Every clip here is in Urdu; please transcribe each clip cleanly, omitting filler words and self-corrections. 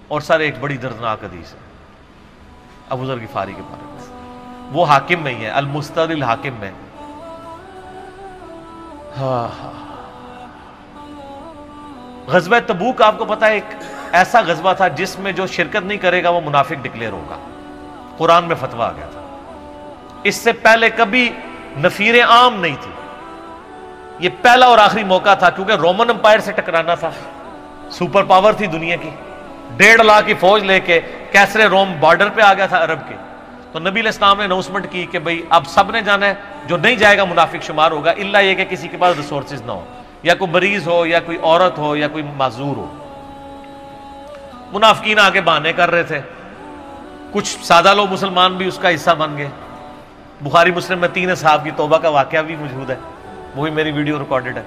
اور سر ایک بڑی دردناک حدیث ہے ابو ذر غفاری کے بارے میں، وہ حاکم میں ہی ہے، المستدرک الحاکم میں۔ غزوہ تبوک آپ کو پتا ہے ایک ایسا غزوہ تھا جس میں جو شرکت نہیں کرے گا وہ منافق ڈکلیئر ہوگا، قرآن میں فتویٰ آ گیا تھا۔ اس سے پہلے کبھی نفیر عام نہیں تھی، یہ پہلا اور آخری موقع تھا، کیونکہ رومن امپائر سے ٹکرانا تھا، سپر پاور تھی دنیا کی، 1.5 لاکھ کی فوج لے کے کیسرے روم بارڈر پہ آ گیا تھا عرب کے۔ تو نبی علیہ السلام نے اناؤنسمنٹ کی کہ بھئی اب سب نے جانا ہے، جو نہیں جائے گا منافق شمار ہوگا، الا یہ کہ کسی کے پاس ریسورسز نہ ہو، یا کوئی مریض ہو، یا کوئی عورت ہو، یا کوئی معذور ہو۔ منافقین آگے بہانے کر رہے تھے، کچھ سادہ لوگ مسلمان بھی اس کا حصہ بن گئے۔ بخاری مسلم میں 3 اصحاب کی توبہ کا واقعہ بھی موجود ہے، وہی میری ویڈیو ریکارڈڈ ہے۔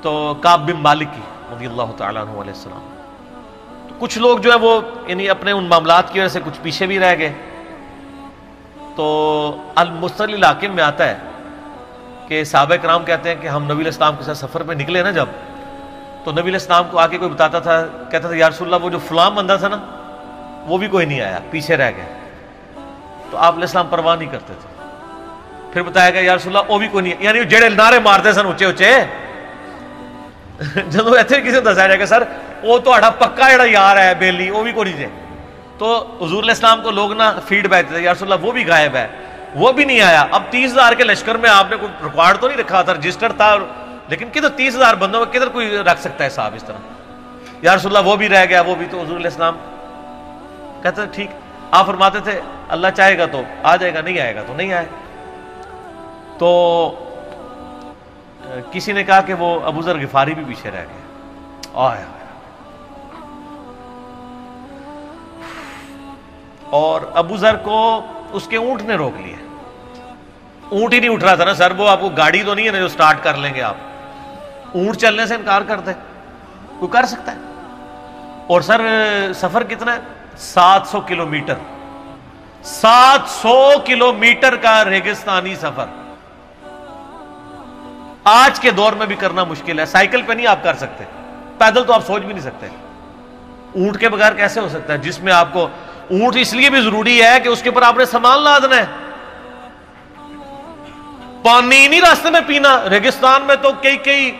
تو کعب بن مالک کی رضی اللہ تعالیٰ عنہ علیہ السلام، تو کچھ لوگ جو ہے وہ یعنی اپنے ان معاملات کی وجہ سے کچھ پیچھے بھی رہ گئے۔ تو المستدرک الحاکم میں آتا ہے کہ صحابہ کرام کہتے ہیں کہ ہم نبی علیہ السلام کے ساتھ سفر پہ نکلے نا جب، تو نبی علیہ السلام کو آ کے کوئی بتاتا تھا، کہتا تھا یا رسول اللہ وہ جو فلاں بندہ تھا نا وہ بھی کوئی نہیں آیا، پیچھے رہ گئے۔ تو آپ علیہ السلام پرواہ نہیں کرتے تھے۔ پھر بتایا گیا یا رسول اللہ وہ بھی کوئی نہیں، یعنی جڑے نعرے مارتے سن اچے اچے، جدو ایتھے کسی کو دسایا جائے گا سر وہ تو پکا جڑا یار ہے بیلی وہ بھی کوئی نہیں جائے، تو حضور علیہ السلام کو لوگ نا فیڈ بیک دیتے یا رسول اللہ وہ بھی غائب ہے، وہ بھی نہیں آیا۔ اب 30,000 کے لشکر میں آپ نے کوئی ریکارڈ تو نہیں رکھا تھا، رجسٹر تھا، لیکن کدھر 30,000 بندوں میں کدھر کوئی رکھ سکتا ہے صاحب اس طرح، یا رسول اللہ وہ بھی رہ گیا، وہ بھی۔ تو حضور علیہ السلام کہتے ہیں ٹھیک، آپ فرماتے تھے اللہ چاہے گا تو آ جائے گا، نہیں آئے گا تو نہیں آئے۔ تو کسی نے کہا کہ وہ ابو ذر غفاری بھی پیچھے رہ گئے، آیا اور ابو ذر کو اس کے اونٹ نے روک لیا۔ اونٹ ہی نہیں اٹھ رہا تھا نا سر، وہ آپ کو گاڑی تو نہیں ہے نا جو سٹارٹ کر لیں گے آپ، اونٹ چلنے سے انکار کر دے، کوئی کر سکتا ہے؟ اور سر سفر کتنا ہے؟ 700 کلومیٹر، 700 کلومیٹر کا ریگستانی سفر آج کے دور میں بھی کرنا مشکل ہے۔ سائیکل پہ نہیں آپ کر سکتے، پیدل تو آپ سوچ بھی نہیں سکتے، اونٹ کے بغیر کیسے ہو سکتا ہے؟ جس میں آپ کو اونٹ اس لیے بھی ضروری ہے کہ اس کے اوپر آپ نے سامان لادنا ہے، پانی نہیں راستے میں پینا، ریگستان میں تو کئی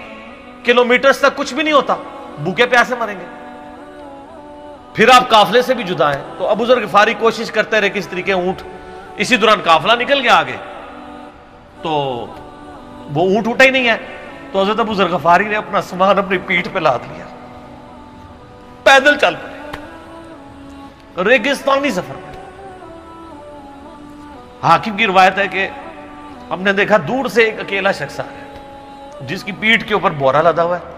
کلومیٹرز تک کچھ بھی نہیں ہوتا، بھوکے پیاسے مریں گے، پھر آپ قافلے سے بھی جدا ہیں۔ تو ابو ذر غفاری کوشش کرتے رہے کس طریقے اونٹ، اسی دوران قافلہ نکل گیا آگے، تو وہ اونٹ اٹھا ہی نہیں ہے، تو حضرت ابو ذر غفاری نے اپنا سامان اپنی پیٹھ پہ لاد لیا، پیدل چل پڑے ریگستانی سفر میں۔ حاکم کی روایت ہے کہ ہم نے دیکھا دور سے ایک اکیلا شخص آ گیا جس کی پیٹھ کے اوپر بورا لدا ہوا ہے۔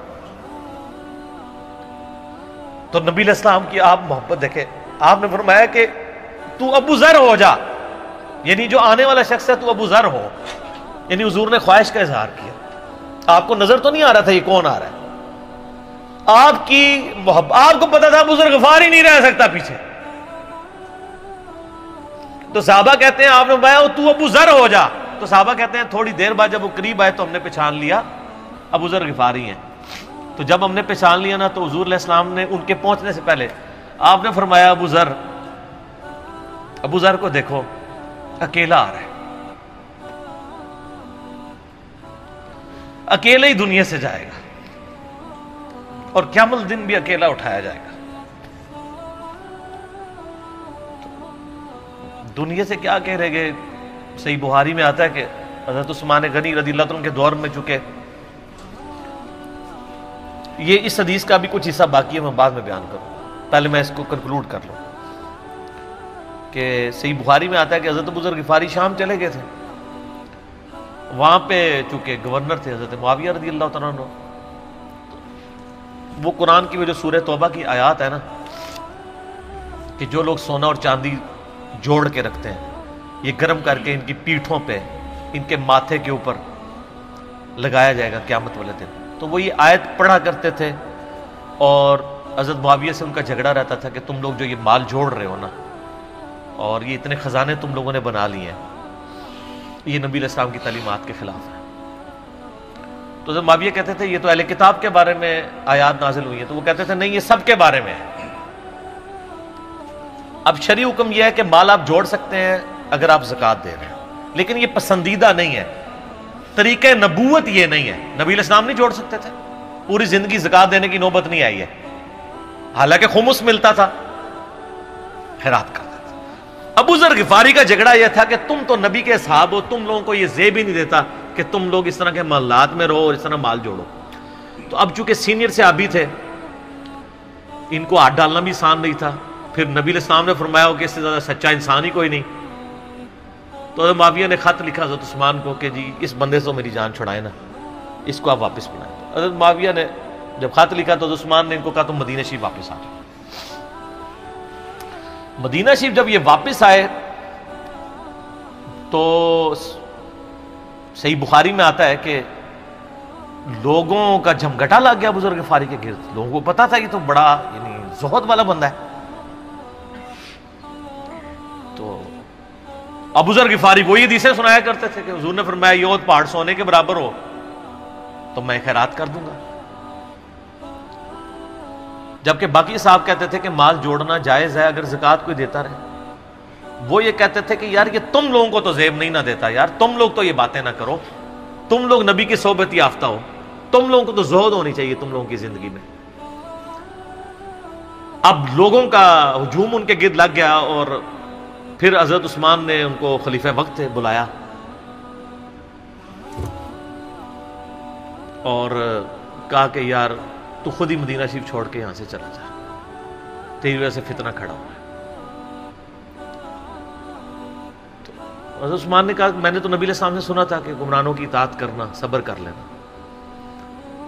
تو نبی علیہ السلام کی آپ محبت دیکھیں، آپ نے فرمایا کہ تو ابو ذر ہو جا، یعنی جو آنے والا شخص ہے تو ابو ذر ہو، یعنی حضور نے خواہش کا اظہار کیا۔ آپ کو نظر تو نہیں آ رہا تھا یہ کون آ رہا ہے، آپ کی محبت، آپ کو پتا تھا ابو ذر غفاری نہیں رہ سکتا پیچھے۔ تو صحابہ کہتے ہیں آپ نے فرمایا تو ابو ذر ہو جا، تو صحابہ کہتے ہیں تھوڑی دیر بعد جب وہ قریب آئے تو ہم نے پہچان لیا ابو ذر غفاری ہیں۔ تو جب ہم نے پہچان لیا نا تو حضور علیہ السلام نے ان کے پہنچنے سے پہلے آپ نے فرمایا ابو ذر کو دیکھو اکیلا آ رہا ہے، اکیلے ہی دنیا سے جائے گا اور قیامت دن بھی اکیلا اٹھایا جائے گا۔ دنیا سے کیا کہہ رہے گے؟ صحیح بخاری میں آتا ہے کہ حضرت عثمان غنی رضی اللہ عنہ کے دور میں چکے، یہ اس حدیث کا بھی کچھ حصہ باقی ہے، میں بعد میں بیان کروں، پہلے میں اس کو کنکلوڈ کر لوں کہ صحیح بخاری میں آتا ہے کہ حضرت ابو ذر غفاری شام چلے گئے تھے، وہاں پہ چونکہ گورنر تھے حضرت معاویہ رضی اللہ تعالیٰ عنہ، وہ قرآن کی وہ جو سورہ توبہ کی آیات ہے نا کہ جو لوگ سونا اور چاندی جوڑ کے رکھتے ہیں یہ گرم کر کے ان کی پیٹھوں پہ، ان کے ماتھے کے اوپر لگایا جائے گا قیامت والے دن، تو وہ یہ آیت پڑھا کرتے تھے، اور حضرت معاویہ سے ان کا جھگڑا رہتا تھا کہ تم لوگ جو یہ مال جوڑ رہے ہو نا اور یہ اتنے خزانے تم لوگوں نے بنا لیے ہیں، یہ نبی علیہ السلام کی تعلیمات کے خلاف ہے۔ تو حضرت معاویہ کہتے تھے یہ تو اہل کتاب کے بارے میں آیات نازل ہوئی ہیں، تو وہ کہتے تھے نہیں، یہ سب کے بارے میں ہے۔ اب شرعی حکم یہ ہے کہ مال آپ جوڑ سکتے ہیں اگر آپ زکوٰۃ دے رہے ہیں، لیکن یہ پسندیدہ نہیں ہے، طریقہ نبوت یہ نہیں ہے۔ نبی علیہ السلام نہیں جوڑ سکتے تھے، پوری زندگی زکوٰۃ دینے کی نوبت نہیں آئی ہے، حالانکہ خمس ملتا تھا، خیرات کرتا تھا۔ ابو ذر غفاری کا جھگڑا یہ تھا کہ تم تو نبی کے اصحاب ہو، تم لوگوں کو یہ زیب ہی نہیں دیتا کہ تم لوگ اس طرح کے محلات میں رہو اور اس طرح مال جوڑو۔ تو اب چونکہ سینئر صحابی تھے، ان کو ہاتھ ڈالنا بھی آسان نہیں تھا، پھر نبی علیہ السلام نے فرمایا ہو کہ اس سے زیادہ سچا انسان ہی کوئی نہیں، تو حضرت معاویہ نے خط لکھا حضرت عثمان کو کہ جی اس بندے سے میری جان چھڑائے نا، اس کو آپ واپس بلائیں۔ حضرت معاویہ نے جب خط لکھا تو حضرت عثمان نے ان کو کہا تم مدینہ شریف واپس آ جاؤ۔ مدینہ شریف جب یہ واپس آئے تو صحیح بخاری میں آتا ہے کہ لوگوں کا جھمگٹا لگ گیا بزرگ غفاری کے گرد، لوگوں کو پتا تھا یہ تو بڑا یعنی زہد والا بندہ ہے۔ تو ابو ذر غفاری وہی حدیثیں سنایا کرتے تھے کہ حضور نے فرمایا یہ پہاڑ سونے کے برابر ہو تو میں خیرات کر دوں گا، جبکہ باقی صاحب کہتے تھے کہ مال جوڑنا جائز ہے اگر زکوٰۃ کوئی دیتا رہے۔ وہ یہ کہتے تھے کہ یار یہ تم لوگوں کو تو زیب نہیں نہ دیتا، یار تم لوگ تو یہ باتیں نہ کرو، تم لوگ نبی کی صحبت یافتہ ہو، تم لوگوں کو تو زہد ہونی چاہیے تم لوگوں کی زندگی میں۔ اب لوگوں کا ہجوم ان کے گرد لگ گیا اور پھر حضرت عثمان نے ان کو خلیفہ وقت بلایا اور کہا کہ یار تو خود ہی مدینہ شریف چھوڑ کے یہاں سے چلا جا، تیری وجہ سے فتنہ کھڑا ہوا ہے۔ تو حضرت عثمان نے کہا میں نے تو نبی علیہ السلام سے سنا تھا کہ حکمرانوں کی اطاعت کرنا، صبر کر لینا۔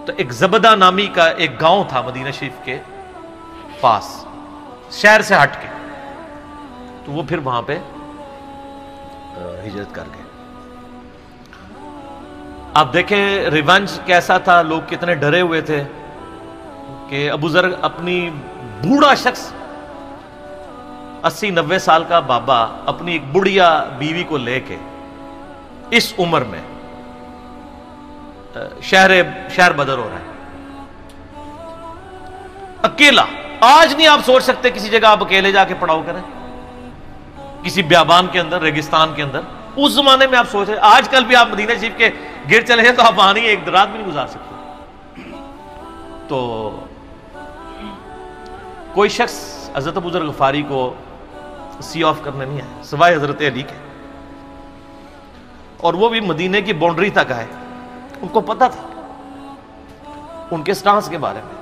تو ایک زبدہ نامی کا ایک گاؤں تھا مدینہ شریف کے پاس، شہر سے ہٹ کے، تو وہ پھر وہاں پہ ہجرت کر گئے۔ آپ دیکھیں ریونج کیسا تھا، لوگ کتنے ڈرے ہوئے تھے کہ ابو ذر اپنی بوڑھا شخص 80-90 سال کا بابا اپنی ایک بڑھیا بیوی کو لے کے اس عمر میں شہر بدر ہو رہا ہے اکیلا۔ آج نہیں آپ سوچ سکتے کسی جگہ آپ اکیلے جا کے پڑاؤ کریں، کسی بیابان کے اندر، ریگستان کے اندر۔ اس زمانے میں آپ سوچ رہے، آج کل بھی آپ مدینہ شریف کے گرد چلے جائیں تو آپ وہاں نہیں ایک رات بھی نہیں گزار سکتے۔ تو کوئی شخص حضرت ابو ذر غفاری کو سی آف کرنے نہیں آیا سوائے حضرت علی کے، اور وہ بھی مدینے کی باؤنڈری تک آئے۔ ان کو پتا تھا ان کے سٹانس کے بارے میں،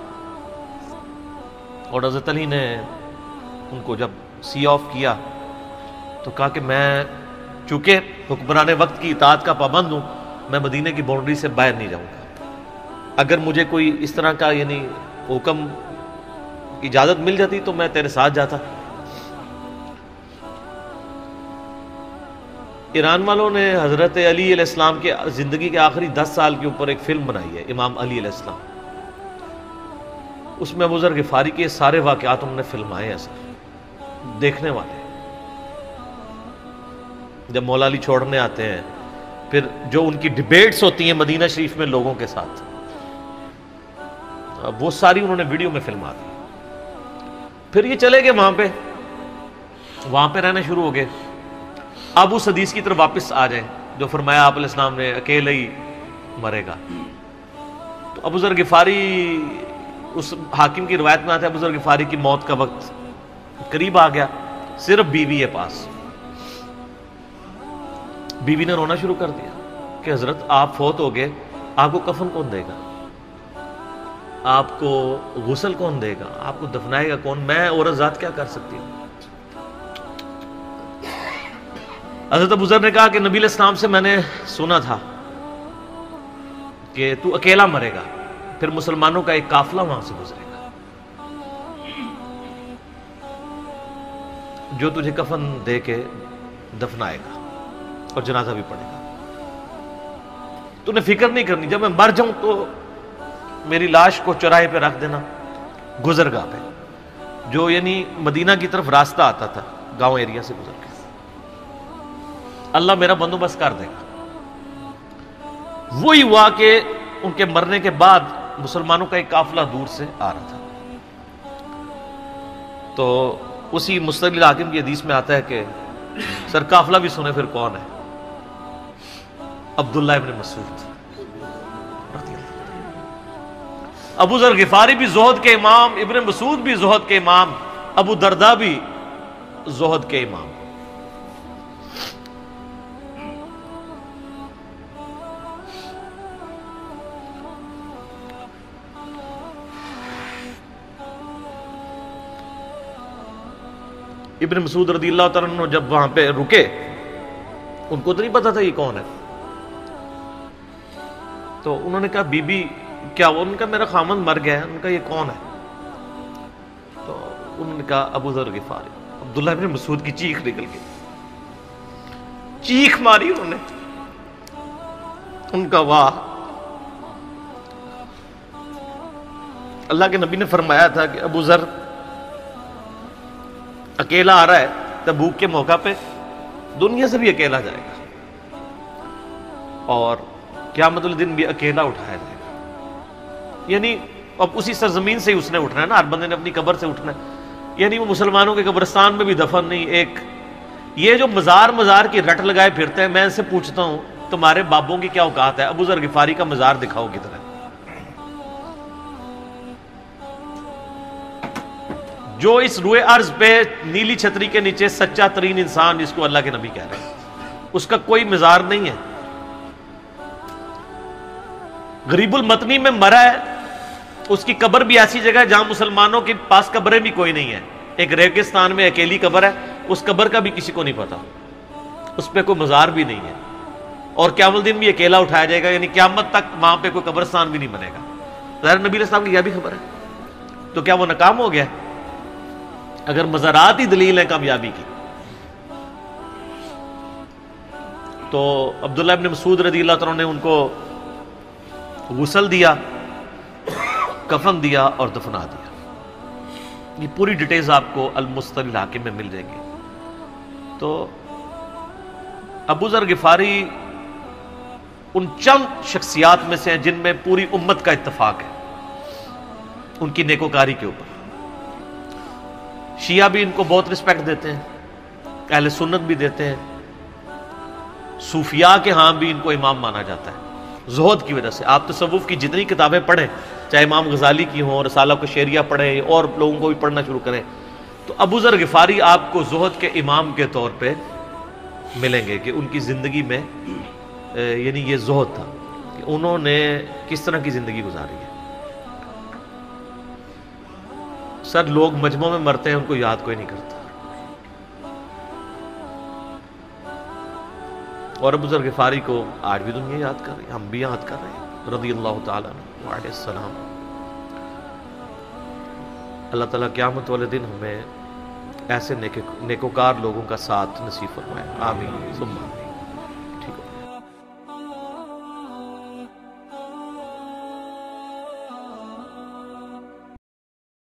اور حضرت علی نے ان کو جب سی آف کیا تو کہا کہ میں چونکہ حکمران وقت کی اطاعت کا پابند ہوں، میں مدینے کی باؤنڈری سے باہر نہیں جاؤں گا۔ اگر مجھے کوئی اس طرح کا یعنی حکم کی اجازت مل جاتی تو میں تیرے ساتھ جاتا۔ ایران والوں نے حضرت علی علیہ السلام کے زندگی کے آخری 10 سال کے اوپر ایک فلم بنائی ہے، امام علی علیہ السلام۔ اس میں ابو ذر غفاری کے سارے واقعات انہوں نے فلمائے ہیں سر، دیکھنے والے جب مولا علی چھوڑنے آتے ہیں، پھر جو ان کی ڈیبیٹس ہوتی ہیں مدینہ شریف میں لوگوں کے ساتھ، وہ ساری انہوں نے ویڈیو میں فلما دی۔ پھر یہ چلے گئے وہاں پہ رہنا شروع ہو گئے۔ اب اس حدیث کی طرف واپس آ جائیں جو فرمایا آپ علیہ السلام نے اکیلے ہی مرے گا۔ تو ابو ذر غفاری، اس حاکم کی روایت میں آتا ہے ابو ذر غفاری کی موت کا وقت قریب آ گیا، صرف بیوی ہے پاس۔ بیوی نے رونا شروع کر دیا کہ حضرت آپ فوت ہو گئے، آپ کو کفن کون دے گا، آپ کو غسل کون دے گا، آپ کو دفنائے گا کون، میں عورت ذات کیا کر سکتی ہوں۔ حضرت ابو ذر نے کہا کہ نبی علیہ السلام سے میں نے سنا تھا کہ تو اکیلا مرے گا، پھر مسلمانوں کا ایک قافلہ وہاں سے گزرے گا جو تجھے کفن دے کے دفنائے گا اور جنازہ بھی پڑے گا۔ تو نے فکر نہیں کرنی، جب میں مر جاؤں تو میری لاش کو چوراہے پہ رکھ دینا، گزرگاہ پہ، جو یعنی مدینہ کی طرف راستہ آتا تھا گاؤں ایریا سے گزر کے، اللہ میرا بندوبست کر دے گا۔ وہی ہوا کہ ان کے مرنے کے بعد مسلمانوں کا ایک قافلہ دور سے آ رہا تھا، تو اسی مستدل حاکم کی حدیث میں آتا ہے کہ سر قافلہ بھی سنے پھر کون ہے؟ عبداللہ ابن مسعود رضی اللہ عنہ۔ ابو ذر غفاری بھی زہد کے امام، ابن مسعود بھی زہد کے امام، ابو درداء بھی زہد کے امام۔ ابن مسعود رضی اللہ تعالیٰ عنہ جب وہاں پہ رکے، ان کو تو نہیں پتا تھا یہ کون ہے، تو انہوں نے کہا بی بی کیا ہوا؟ ان کا میرا خامند مر گیا ہے۔ ان کا یہ کون ہے؟ تو انہوں نے کہا ابو ذر غفاری۔ عبداللہ ابن مسعود کی چیخ نکل گئی، چیخ ماری انہوں نے۔ ان کا واہ، اللہ کے نبی نے فرمایا تھا کہ ابو ذر اکیلا آ رہا ہے تبوک کے موقع پہ، دنیا سے بھی اکیلا جائے گا، اور قیامت الدن بھی اکیلا اٹھایا جائے گا۔ یعنی اب اسی سرزمین سے ہی اس نے اٹھنا ہے نا، ہر بندے نے اپنی قبر سے اٹھنا ہے، یعنی وہ مسلمانوں کے قبرستان میں بھی دفن نہیں۔ ایک یہ جو مزار کی رٹ لگائے پھرتے ہیں، میں ان سے پوچھتا ہوں تمہارے بابوں کی کیا اوقات ہے؟ ابو ذر غفاری کا مزار دکھاؤ کدھر ہے؟ جو اس روئے ارض پہ نیلی چھتری کے نیچے سچا ترین انسان جس کو اللہ کے نبی کہہ رہے ہیں، اس کا کوئی مزار نہیں ہے۔ غریب المتنی میں مرا ہے، اس کی قبر بھی ایسی جگہ ہے جہاں مسلمانوں کے پاس قبریں بھی کوئی نہیں ہے، ایک ریگستان میں اکیلی قبر ہے، اس قبر کا بھی کسی کو نہیں پتا، اس پہ کوئی مزار بھی نہیں ہے، اور قیامت الدین بھی اکیلا اٹھایا جائے گا، یعنی قیامت تک وہاں پہ کوئی قبرستان بھی نہیں بنے گا۔ ظاہر نبی علیہ السلام کی یہ بھی خبر ہے، تو کیا وہ ناکام ہو گیا ہے؟ اگر مزارات ہی دلیل ہے کامیابی کی، تو عبداللہ ابن مسعود رضی اللہ تعالیٰ نے ان کو غسل دیا، کفن دیا اور دفنا دیا۔ یہ پوری ڈیٹیلز آپ کو المستدل حاکم میں مل جائیں گے۔ تو ابو ذر غفاری ان چند شخصیات میں سے ہیں جن میں پوری امت کا اتفاق ہے ان کی نیکوکاری کے اوپر۔ شیعہ بھی ان کو بہت رسپیکٹ دیتے ہیں، اہل سنت بھی دیتے ہیں، صوفیاء کے ہاں بھی ان کو امام مانا جاتا ہے زہد کی وجہ سے۔ آپ تصوف کی جتنی کتابیں پڑھیں، چاہے امام غزالی کی ہوں، رسالہ قشیریہ پڑھیں، اور لوگوں کو بھی پڑھنا شروع کریں، تو ابو ذر غفاری آپ کو زہد کے امام کے طور پہ ملیں گے کہ ان کی زندگی میں یعنی یہ زہد تھا کہ انہوں نے کس طرح کی زندگی گزاری ہے۔ سر لوگ مجمع میں مرتے ہیں، ان کو یاد کوئی نہیں کرتا، اور ابو ذر غفاری کو آج بھی دنیا یاد کر رہی ہے، ہم بھی یاد کر رہے ہیں رضی اللہ تعالیٰ عنہ علیہ السلام۔ اللہ تعالیٰ قیامت والے دن ہمیں ایسے نیکوکار لوگوں کا ساتھ نصیب فرمائے، آمین ثم آمین۔